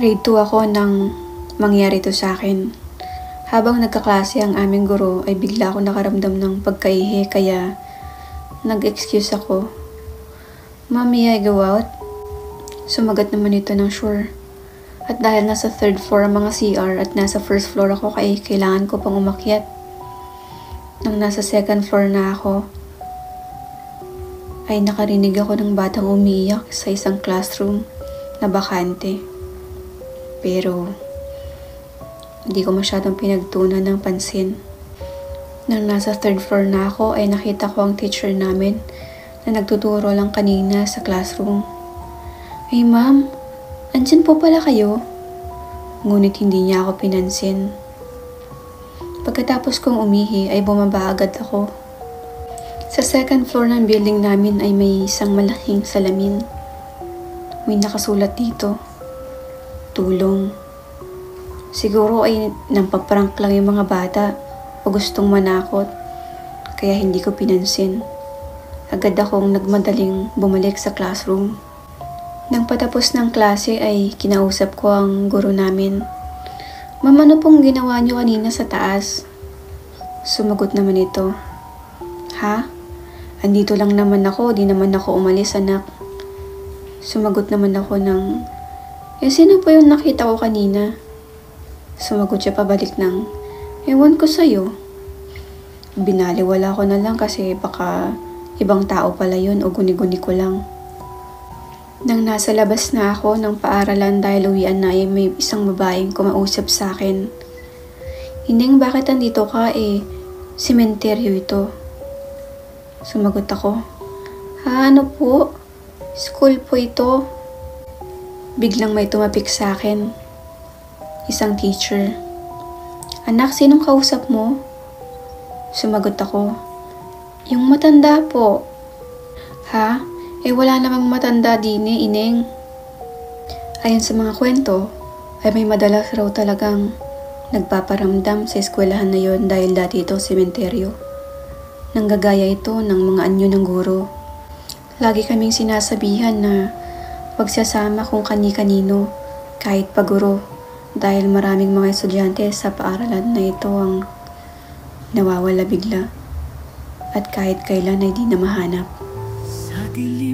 Grade 2 ako nang mangyari to sa akin. Habang nagkaklase ang aming guro ay bigla ako nakaramdam ng pagkaihi kaya nag-excuse ako. "Ma'am, may I go out?" Sumagot naman ito ng sure. At dahil nasa third floor ang mga CR at nasa first floor ako kaya kailangan ko pang umakyat. Nang nasa second floor na ako, ay nakarinig ako ng batang umiiyak sa isang classroom na bakante. Pero hindi ko masyadong pinagtuunan ng pansin. Nang nasa third floor na ako ay nakita ko ang teacher namin na nagtuturo lang kanina sa classroom. "Ay ma'am, andyan po pala kayo?" Ngunit hindi niya ako pinansin. Pagkatapos kong umihi ay bumaba agad ako. Sa second floor ng building namin ay may isang malaking salamin. May nakasulat dito, "Tulong." Siguro ay nampaprank lang yung mga bata o gustong manakot, kaya hindi ko pinansin. Agad akong nagmadaling bumalik sa classroom. Nang patapos ng klase ay kinausap ko ang guro namin. "Ma'am, ano pong ginawa niyo kanina sa taas?" Sumagot naman ito, "Ha? Andito lang naman ako, di naman ako umalis, anak." Sumagot naman ako ng, "Sino po yung nakita ko kanina?" Sumagot siya pabalik ng, "Ewan ko sa'yo." Binaliwala ko na lang kasi baka ibang tao pala yun o guni-guni ko lang. Nang nasa labas na ako ng paaralan dahil uwian na ay may isang babaeng kumausap sa akin. "Ineng, bakit andito ka sementeryo ito?" Sumagot ako, "Ha, ano po? School po ito." Biglang may tumapik sa akin. Isang teacher. "Anak, sinong kausap mo?" Sumagot ako, "Yung matanda po." "Ha? Wala namang matanda din ineng." Ayon sa mga kwento, ay may madalas raw talagang nagpaparamdam sa eskwelahan na yon dahil dati ito sementeryo. Nanggagaya ito ng mga anyo ng guro. Lagi kaming sinasabihan na huwag sasama kung kani-kanino kahit paguro dahil maraming mga estudyante sa paaralan na ito ang nawawala bigla at kahit kailan ay di na mahanap. Sa dilim